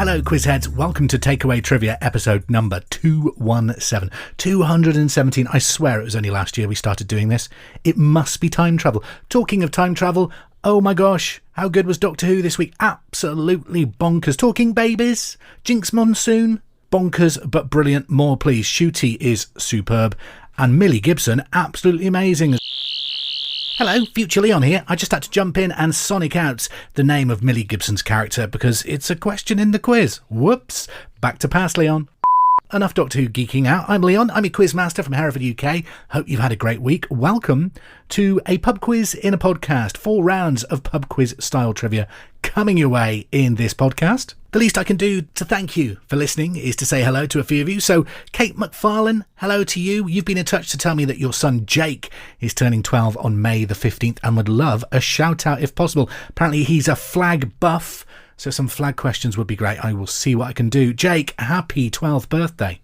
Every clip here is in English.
Hello Quizheads, welcome to Takeaway Trivia episode number 217. 217, I swear it was only last year we started doing this. It must be time travel. Talking of time travel, oh my gosh, how good was Doctor Who this week? Absolutely bonkers. Talking babies, Jinx Monsoon, bonkers but brilliant, more please. Shooty is superb, and Millie Gibson, absolutely amazing. Hello, Future Leon here. I just had to jump in and sonic out the name of Millie Gibson's character because it's a question in the quiz. Whoops. Back to past, Leon. Enough Doctor Who geeking out. I'm Leon. I'm your quiz master from Hereford, UK. Hope you've had a great week. Welcome to a pub quiz in a podcast. 4 rounds of pub quiz style trivia coming your way in this podcast. The least I can do to thank you for listening is to say hello to a few of you. So, Kate McFarlane, hello to you. You've been in touch to tell me that your son Jake is turning 12 on May the 15th and would love a shout out if possible. Apparently he's a flag buff, so some flag questions would be great. I will see what I can do. Jake, happy 12th birthday.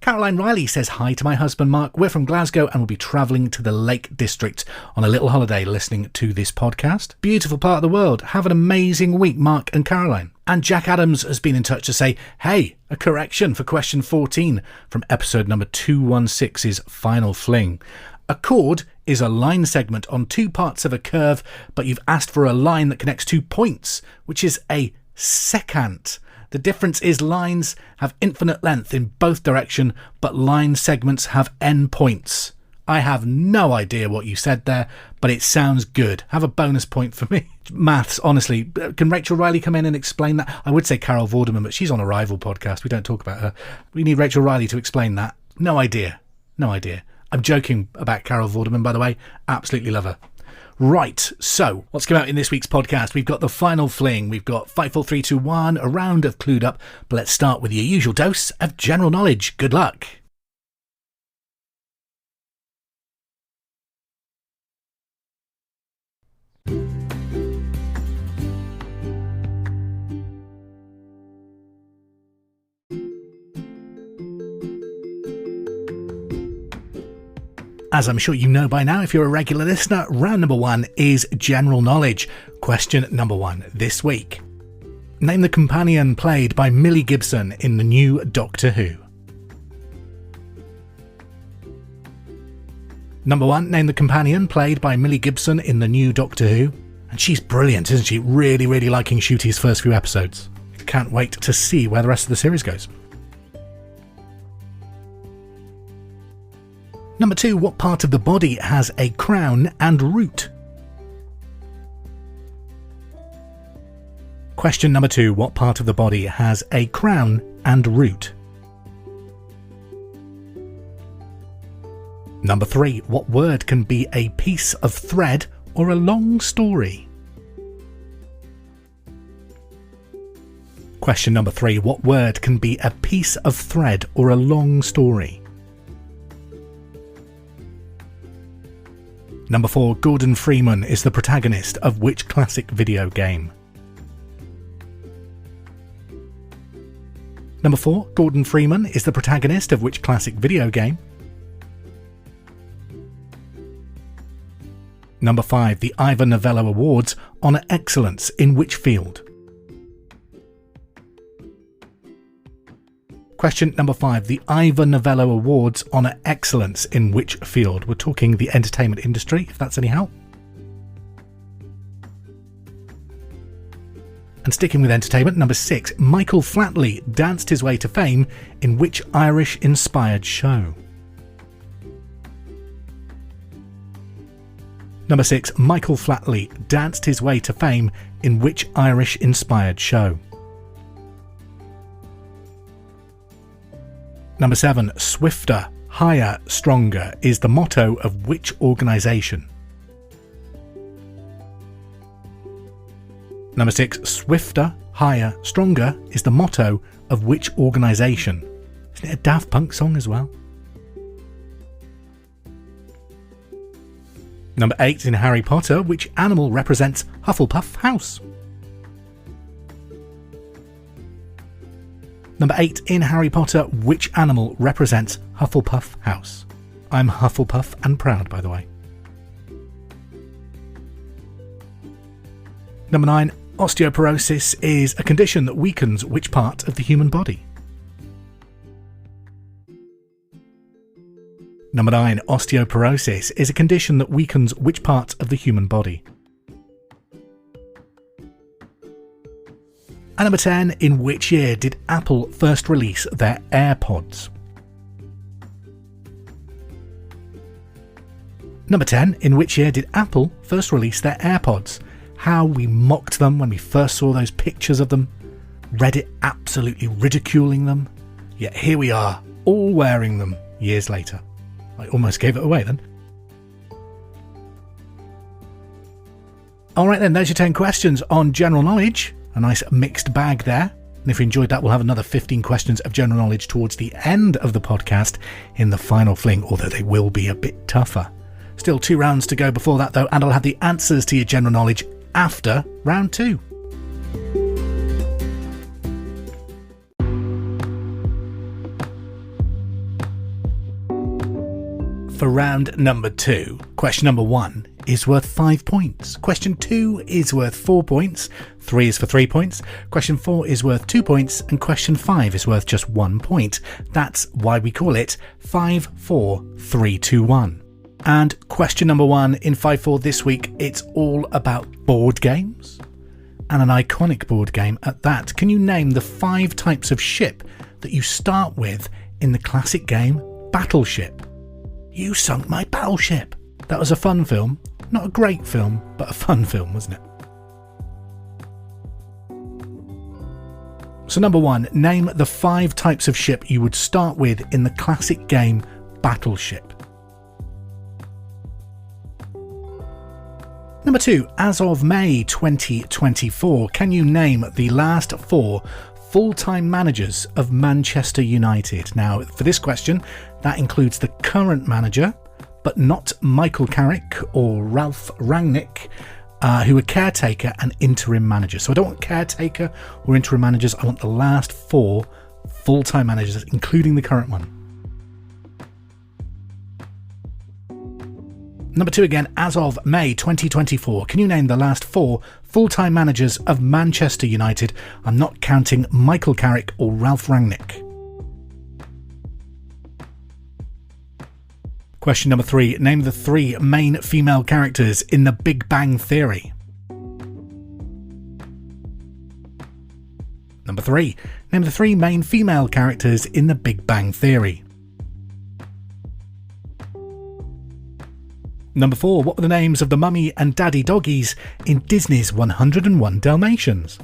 Caroline Riley says hi to my husband Mark. We're from Glasgow and we'll be travelling to the Lake District on a little holiday listening to this podcast. Beautiful part of the world. Have an amazing week, Mark and Caroline. And Jack Adams has been in touch to say, hey, a correction for question 14 from episode number 216's Final Fling. A chord is a line segment on 2 parts of a curve, but you've asked for a line that connects 2 points, which is a secant. The difference is lines have infinite length in both direction, but line segments have n points. I have no idea what you said there, but it sounds good. Have a bonus point for me. Maths, honestly. Can Rachel Riley come in and explain that? I would say Carol Vorderman, but she's on a rival podcast. We don't talk about her. We need Rachel Riley to explain that. No idea. No idea. I'm joking about Carol Vorderman, by the way. Absolutely love her. Right, so what's come out in this week's podcast? We've got the Final Fling, we've got 5, 4, 3, 2, 1, a round of Clued Up, but let's start with your usual dose of general knowledge. Good luck. As I'm sure you know by now, if you're a regular listener, round number 1 is general knowledge. Question number 1 this week. Name the companion played by Millie Gibson in the new Doctor Who. Number 1, name the companion played by Millie Gibson in the new Doctor Who. And she's brilliant, isn't she? Really, really liking Shooty's first few episodes. Can't wait to see where the rest of the series goes. Number 2, what part of the body has a crown and root? Question number 2, what part of the body has a crown and root? Number 3, what word can be a piece of thread or a long story? Question number 3, what word can be a piece of thread or a long story? Number 4, Gordon Freeman is the protagonist of which classic video game? Number 4, Gordon Freeman is the protagonist of which classic video game? Number 5, the Ivor Novello Awards honour excellence in which field? Question number 5. The Ivor Novello Awards honour excellence in which field? We're talking the entertainment industry, if that's any help. And sticking with entertainment, number 6. Michael Flatley danced his way to fame in which Irish-inspired show? Number 6. Michael Flatley danced his way to fame in which Irish-inspired show? Number 7. Swifter, higher, stronger is the motto of which organisation? Number 6. Swifter, higher, stronger is the motto of which organisation? Isn't it a Daft Punk song as well? Number 8. In Harry Potter, which animal represents Hufflepuff House? Number 8. In Harry Potter, which animal represents Hufflepuff House? I'm Hufflepuff and proud, by the way. Number 9. Osteoporosis is a condition that weakens which part of the human body? Number 9. Osteoporosis is a condition that weakens which part of the human body? And number 10. In which year did Apple first release their AirPods? Number 10. In which year did Apple first release their AirPods? How we mocked them when we first saw those pictures of them. Reddit absolutely ridiculing them. Yet here we are, all wearing them years later. I almost gave it away then. Alright then, there's your 10 questions on general knowledge. A nice mixed bag there. And if you enjoyed that, we'll have another 15 questions of general knowledge towards the end of the podcast in the final fling, although they will be a bit tougher. Still 2 rounds to go before that though, and I'll have the answers to your general knowledge after round 2. For round number 2, question number 1 is worth 5 points. Question 2 is worth 4 points. 3 is for 3 points. Question 4 is worth 2 points. And question 5 is worth just 1 point. That's why we call it 5, 4, 3, 2, 1. And question number 1 in 5-4 this week, it's all about board games. And an iconic board game at that. Can you name the 5 types of ship that you start with in the classic game Battleship? You Sunk My Battleship. That was a fun film. Not a great film, but a fun film, wasn't it? So number 1, name the 5 types of ship you would start with in the classic game Battleship. Number 2, as of May 2024, can you name the last 4 full-time managers of Manchester United? Now, for this question, that includes the current manager, but not Michael Carrick or Ralph Rangnick, who are caretaker and interim managers. So I don't want caretaker or interim managers, I want the last 4 full-time managers, including the current one. Number 2 again, as of May 2024, can you name the last 4 full-time managers of Manchester United? I'm not counting Michael Carrick or Ralph Rangnick. Question number 3, name the 3 main female characters in The Big Bang Theory. Number 3, name the 3 main female characters in The Big Bang Theory. Number 4, what were the names of the mummy and daddy doggies in Disney's 101 Dalmatians?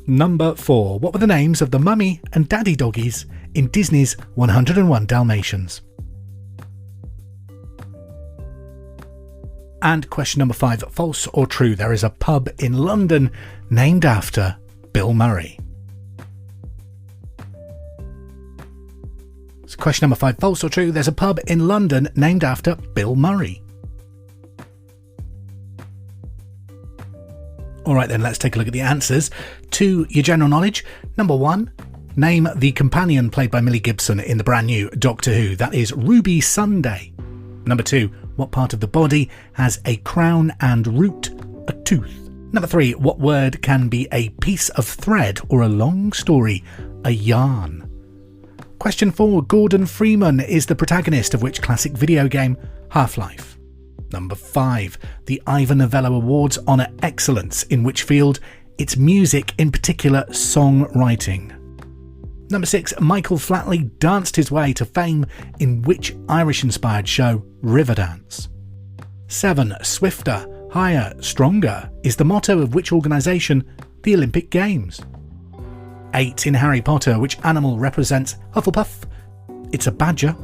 Number 4, what were the names of the mummy and daddy doggies in Disney's 101 Dalmatians? And question number 5, false or true, there is a pub in London named after Bill Murray. So question number 5, false or true, there's a pub in London named after Bill Murray. Alright then, let's take a look at the answers to your general knowledge. Number 1, name the companion played by Millie Gibson in the brand new Doctor Who. That is Ruby Sunday. Number 2, what part of the body has a crown and root, a tooth? Number 3, what word can be a piece of thread or a long story, a yarn? Question 4, Gordon Freeman is the protagonist of which classic video game, Half-Life? Number 5, the Ivor Novello Awards honour excellence in which field? It's music, in particular songwriting. Number 6, Michael Flatley danced his way to fame in which Irish-inspired show, Riverdance? 7, swifter, higher, stronger is the motto of which organisation, the Olympic Games? 8, in Harry Potter, which animal represents Hufflepuff? It's a badger.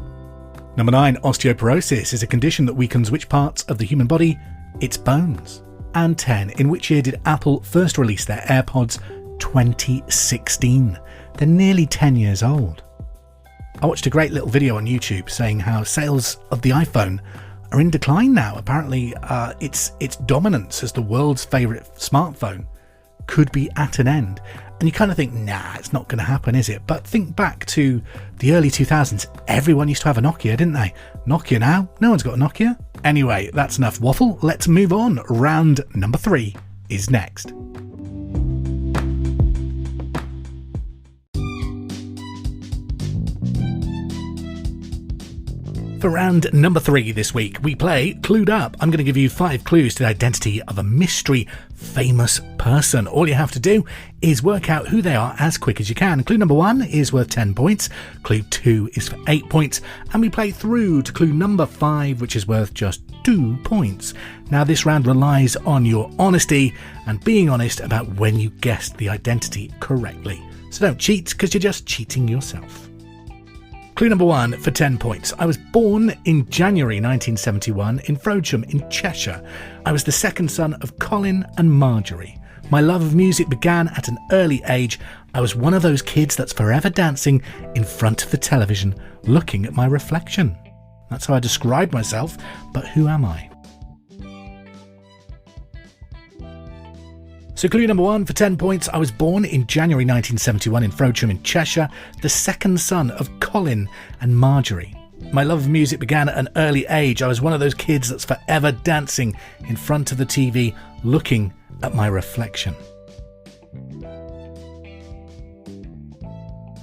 Number 9, osteoporosis is a condition that weakens which parts of the human body? Its bones. And 10, in which year did Apple first release their AirPods? 2016. They're nearly 10 years old. I watched a great little video on YouTube saying how sales of the iPhone are in decline now. Apparently, its dominance as the world's favourite smartphone could be at an end. And you kind of think, nah, it's not going to happen, is it? But think back to the early 2000s. Everyone used to have a Nokia, didn't they? Nokia now? No one's got a Nokia. Anyway, that's enough waffle. Let's move on. Round number 3 is next. For round number 3 this week, we play Clued Up. I'm going to give you 5 clues to the identity of a mystery famous person. All you have to do is work out who they are as quick as you can. Clue number 1 is worth 10 points. Clue 2 is for 8 points. And we play through to clue number 5, which is worth just 2 points. Now, this round relies on your honesty and being honest about when you guessed the identity correctly. So don't cheat, because you're just cheating yourself. Clue number 1 for 10 points. I was born in January 1971 in Frodsham in Cheshire. I was the second son of Colin and Marjorie. My love of music began at an early age. I was one of those kids that's forever dancing in front of the television, looking at my reflection. That's how I describe myself, but who am I? So clue number 1 for 10 points. I was born in January 1971 in Frodsham in Cheshire, the second son of Colin and Marjorie. My love of music began at an early age. I was one of those kids that's forever dancing in front of the TV, looking at my reflection.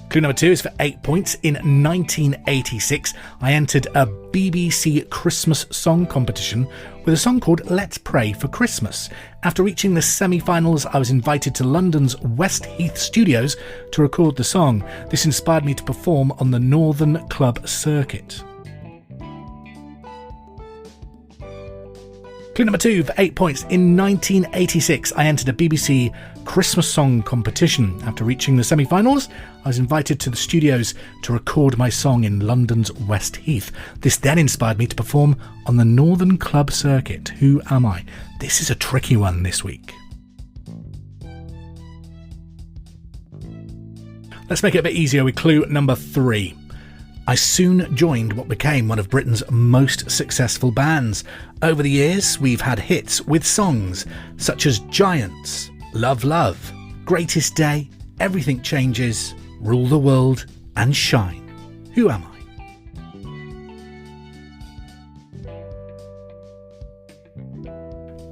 Clue number 2 is for 8 points. In 1986, I entered a BBC Christmas song competition with a song called Let's Pray for Christmas. After reaching the semi-finals, I was invited to London's West Heath studios to record the song. This inspired me to perform on the Northern Club circuit. Clue number 2 for 8 points. In 1986, I entered a BBC Christmas song competition. After reaching the semi-finals, I was invited to the studios to record my song in London's West Heath. This then inspired me to perform on the Northern Club circuit. Who am I? This is a tricky one this week. Let's make it a bit easier with clue number 3. I soon joined what became one of Britain's most successful bands. Over the years, we've had hits with songs such as Giants, Love Love, Greatest Day, Everything Changes, Rule the World and Shine. Who am I?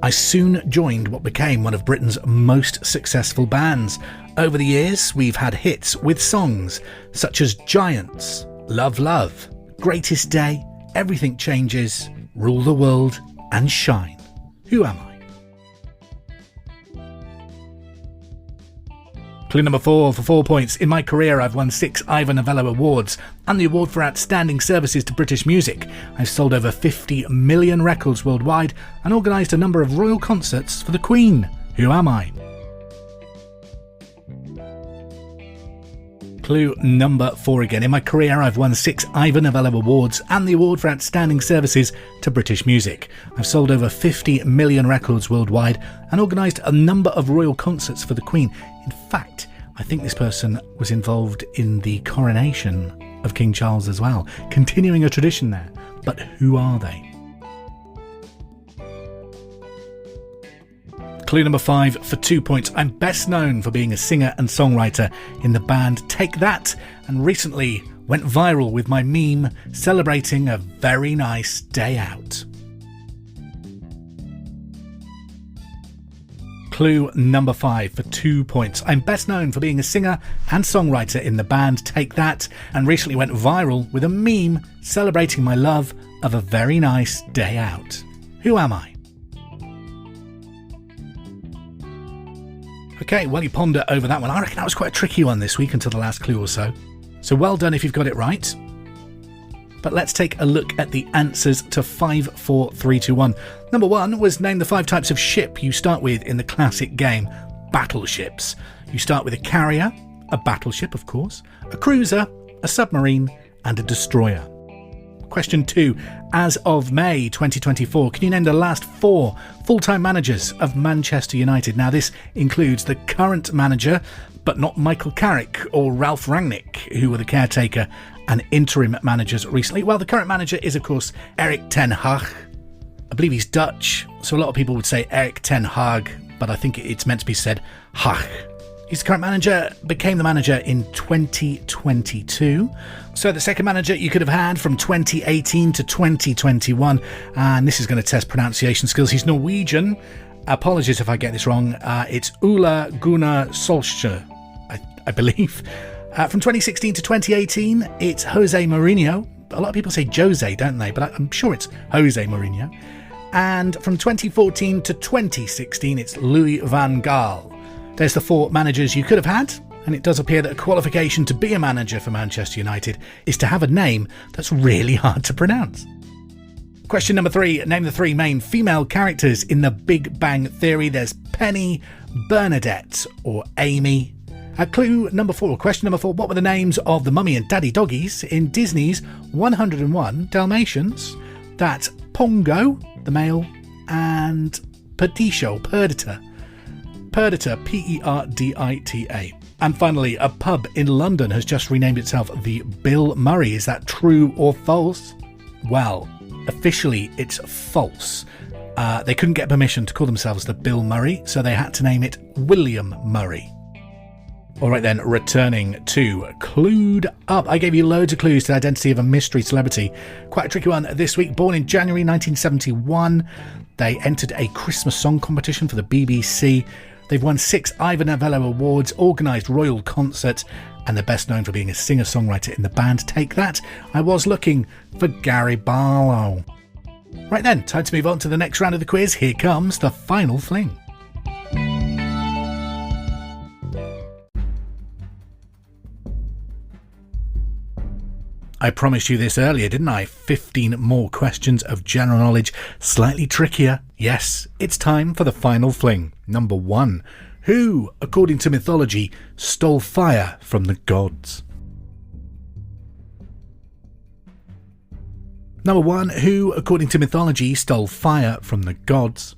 I soon joined what became one of Britain's most successful bands. Over the years, we've had hits with songs such as Giants, Love Love, Greatest Day, Everything Changes, Rule the World and Shine. Who am I? Clue number 4 for 4 points. In my career, I've won 6 Ivor Novello Awards and the award for outstanding services to British music. I've sold over 50 million records worldwide and organised a number of royal concerts for the Queen. Who am I? Clue number 4 again. In my career, I've won 6 Ivor Novello Awards and the award for outstanding services to British music. I've sold over 50 million records worldwide and organised a number of royal concerts for the Queen. In fact, I think this person was involved in the coronation of King Charles as well, continuing a tradition there. But who are they? Clue number 5 for 2 points. I'm best known for being a singer and songwriter in the band Take That, and recently went viral with my meme celebrating a very nice day out. Clue number 5 for 2 points. I'm best known for being a singer and songwriter in the band Take That, and recently went viral with a meme celebrating my love of a very nice day out. Who am I? Okay, well, you ponder over that one. I reckon that was quite a tricky one this week until the last clue or so. So well done if you've got it right. But let's take a look at the answers to 5, 4, 3, 2, 1. Number 1 was name the 5 types of ship you start with in the classic game, battleships. You start with a carrier, a battleship of course, a cruiser, a submarine and a destroyer. Question 2. As of May 2024, can you name the last 4 full-time managers of Manchester United? Now, this includes the current manager, but not Michael Carrick or Ralph Rangnick, who were the caretaker and interim managers recently. Well, the current manager is, of course, Erik ten Hag. I believe he's Dutch, so a lot of people would say Erik ten Hag, but I think it's meant to be said Hach. His current manager became the manager in 2022. So the second manager you could have had from 2018 to 2021. And this is going to test pronunciation skills. He's Norwegian. Apologies if I get this wrong. It's Ola Gunnar Solskjaer, I believe. From 2016 to 2018, it's Jose Mourinho. A lot of people say Jose, don't they? But I'm sure it's Jose Mourinho. And from 2014 to 2016, it's Louis van Gaal. There's the 4 managers you could have had, and it does appear that a qualification to be a manager for Manchester United is to have a name that's really hard to pronounce. Question number 3. Name the 3 main female characters in The Big Bang Theory. There's Penny, Bernadette, or Amy. Clue number 4. Question number 4. What were the names of the mummy and daddy doggies in Disney's 101 Dalmatians? That's Pongo, the male, and Perdita. Perdita, Perdita. And finally, a pub in London has just renamed itself the Bill Murray. Is that true or false? Well, officially it's false. They couldn't get permission to call themselves the Bill Murray, so they had to name it William Murray. Alright then, returning to Clued Up. I gave you loads of clues to the identity of a mystery celebrity. Quite a tricky one this week. Born in January 1971, they entered a Christmas song competition for the BBC. They've won 6 Ivor Novello Awards, organised royal concerts, and they're best known for being a singer-songwriter in the band Take That. I was looking for Gary Barlow. Right then, time to move on to the next round of the quiz. Here comes the final fling. I promised you this earlier, didn't I? 15 more questions of general knowledge, slightly trickier. Yes, it's time for the final fling. Number 1. Who, according to mythology, stole fire from the gods? Number 1. Who, according to mythology, stole fire from the gods?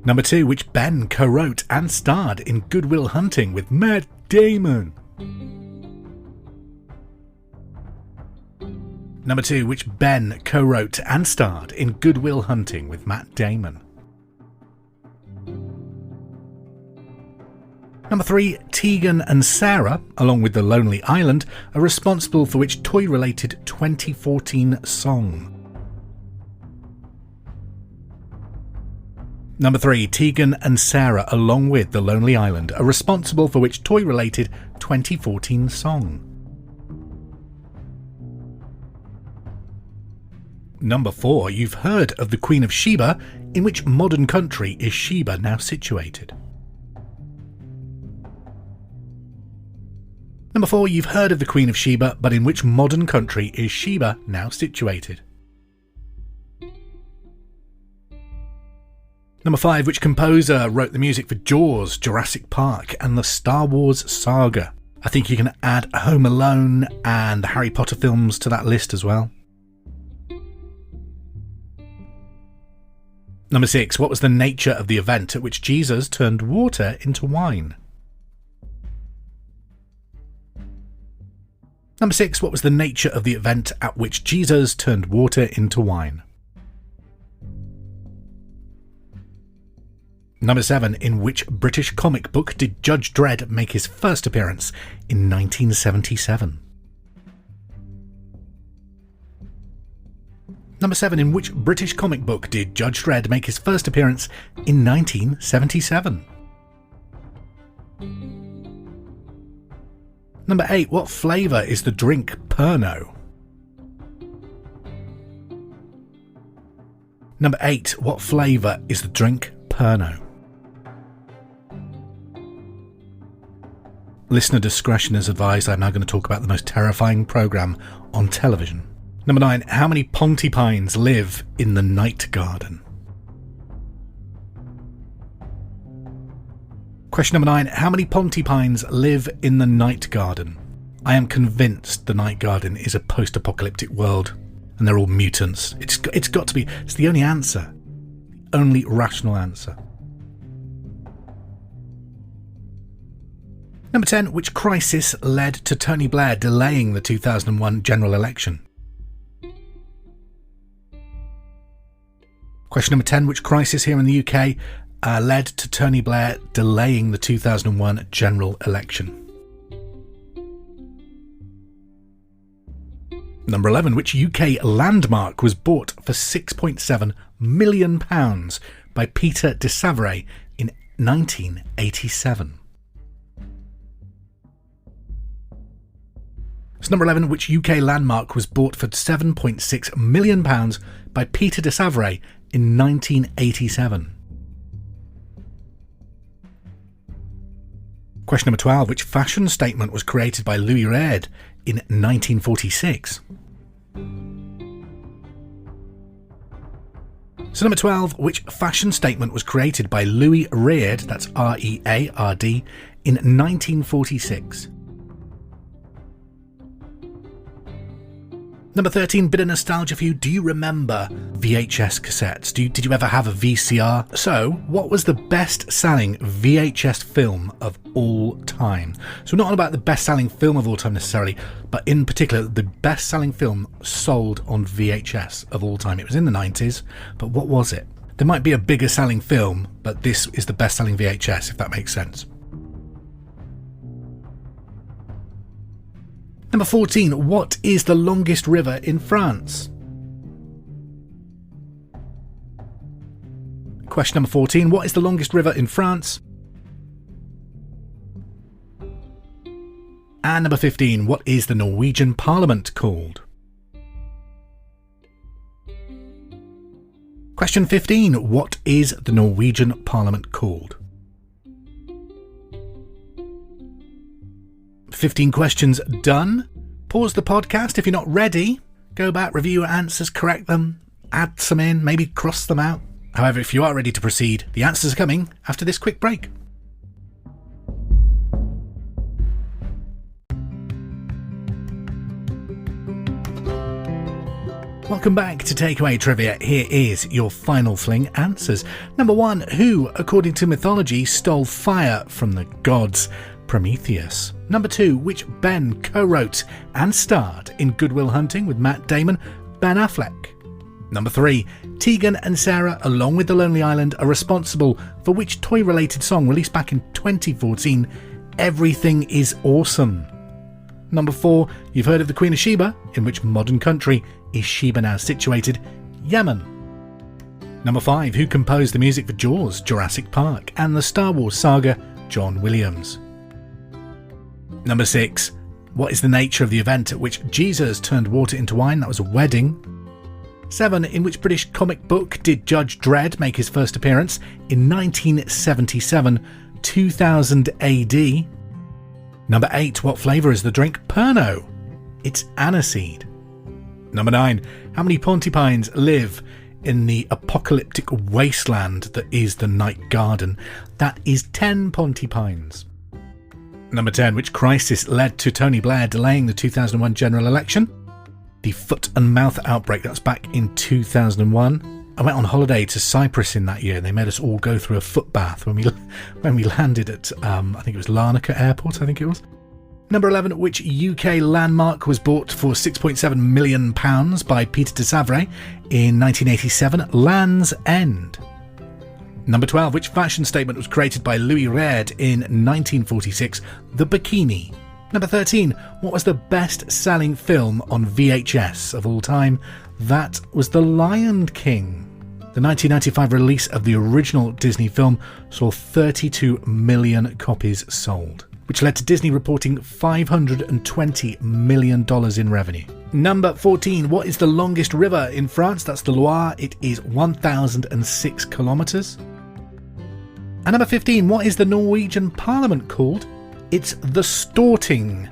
Number 2. Which Ben co-wrote and starred in Good Will Hunting with Matt Damon? Number 2. Which Ben co-wrote and starred in Good Will Hunting with Matt Damon? Number 3. Tegan and Sarah, along with The Lonely Island, are responsible for which toy-related 2014 song? Number 3. Tegan and Sarah, along with The Lonely Island, are responsible for which toy-related 2014 song? Number 4. You've heard of the Queen of Sheba. In which modern country is Sheba now situated? Number 4. You've heard of the Queen of Sheba, but in which modern country is Sheba now situated? Number 5. Which composer wrote the music for Jaws, Jurassic Park, and the Star Wars saga? I think you can add Home Alone and the Harry Potter films to that list as well. Number 6. What was the nature of the event at which Jesus turned water into wine? Number 6. What was the nature of the event at which Jesus turned water into wine? Number 7. In which British comic book did Judge Dredd make his first appearance in 1977? Number 7. In which British comic book did Judge Dredd make his first appearance in 1977? Number 8. What flavour is the drink Pernod? Number 8. What flavour is the drink Pernod? Listener discretion is advised. I'm now going to talk about the most terrifying programme on television. Number 9. How many Pontipines live in the night garden? Question number 9. How many Pontipines live in the night garden? I am convinced the night garden is a post-apocalyptic world and they're all mutants. It's got to be. It's the only answer. The only rational answer. Number 10. Which crisis led to Tony Blair delaying the 2001 general election? Question number 10. Which crisis here in the UK led to Tony Blair delaying the 2001 general election? Number 11. Which UK landmark was bought for £6.7 million by Peter de Savary in 1987? So number 11. Which UK landmark was bought for £7.6 million by Peter de Savary in 1987? Question number 12. Which fashion statement was created by Louis Reard in 1946? So number 12. Which fashion statement was created by Louis Reard, that's R-E-A-R-D, in 1946? Number 13, bit of nostalgia for you. Do you remember VHS cassettes? Did you ever have a VCR? So, what was the best-selling VHS film of all time? So not about the best-selling film of all time necessarily, but in particular, the best-selling film sold on VHS of all time. It was in the 90s, but what was it? There might be a bigger-selling film, but this is the best-selling VHS, if that makes sense. Number 14, what is the longest river in France? Question number 14, what is the longest river in France? And number 15, what is the Norwegian Parliament called? Question 15, what is the Norwegian Parliament called? 15 questions done. Pause the podcast if you're not ready. Go back, review your answers, correct them, add some in, maybe cross them out. However, if you are ready to proceed, the answers are coming after this quick break. Welcome back to Takeaway Trivia. Here is your final Fling answers. Number 1, who, according to mythology, stole fire from the gods? Prometheus. Number 2, which Ben co-wrote and starred in Good Will Hunting with Matt Damon? Ben Affleck. Number 3, Tegan and Sarah, along with The Lonely Island, are responsible for which toy-related song released back in 2014? Everything is Awesome. Number 4, you've heard of the Queen of Sheba. In which modern country is Sheba now situated? Yemen. Number 5, who composed the music for Jaws, Jurassic Park, and the Star Wars saga? John Williams. Number 6, what is the nature of the event at which Jesus turned water into wine? That was a wedding. 7, in which British comic book did Judge Dredd make his first appearance? In 1977, 2000 AD. Number 8, what flavour is the drink Pernod? It's aniseed. Number 9, how many porcupines live in the apocalyptic wasteland that is the Night Garden? That is 10 porcupines. Number 10, which crisis led to Tony Blair delaying the 2001 general election? The foot and mouth outbreak. That's back in 2001. I went on holiday to Cyprus in that year and they made us all go through a foot bath when we landed at, I think it was Larnaca Airport, I think it was. Number 11, which UK landmark was bought for £6.7 million by Peter de Savary in 1987? Land's End. Number 12, which fashion statement was created by Louis Reard in 1946? The Bikini. Number 13, what was the best-selling film on VHS of all time? That was The Lion King. The 1995 release of the original Disney film saw 32 million copies sold, which led to Disney reporting $520 million in revenue. Number 14, what is the longest river in France? That's the Loire. It is 1,006 kilometres. And number 15, what is the Norwegian Parliament called? It's the Storting,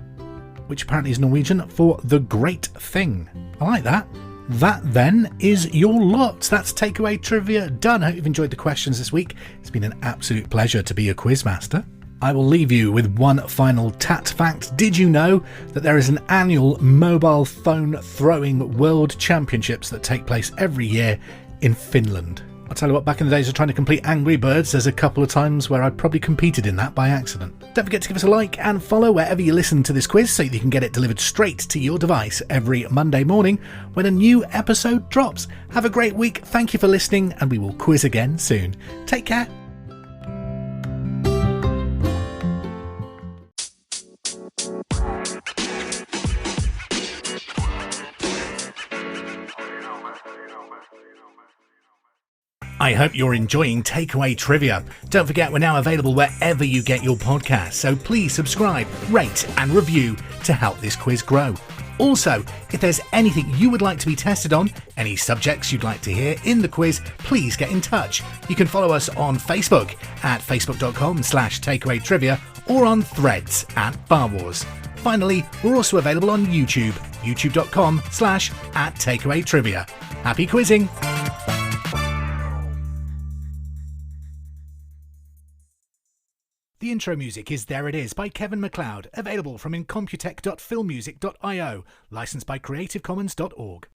which apparently is Norwegian for the great thing. I like that. That then is your lot. That's Takeaway Trivia done. I hope you've enjoyed the questions this week. It's been an absolute pleasure to be a quizmaster. I will leave you with one final tat fact. Did you know that there is an annual mobile phone throwing world championships that take place every year in Finland? I'll tell you what, back in the days of trying to complete Angry Birds, there's a couple of times where I probably competed in that by accident. Don't forget to give us a like and follow wherever you listen to this quiz so that you can get it delivered straight to your device every Monday morning when a new episode drops. Have a great week, thank you for listening, and we will quiz again soon. Take care. I hope you're enjoying Takeaway Trivia. Don't forget, we're now available wherever you get your podcasts, so please subscribe, rate and review to help this quiz grow. Also, if there's anything you would like to be tested on, any subjects you'd like to hear in the quiz, please get in touch. You can follow us on Facebook at facebook.com/takeawaytrivia or on Threads at Bar Wars. Finally, we're also available on YouTube, youtube.com/@takeawaytrivia. Happy quizzing! The intro music is There It Is by Kevin MacLeod, available from incompetech.filmmusic.io, licensed by creativecommons.org.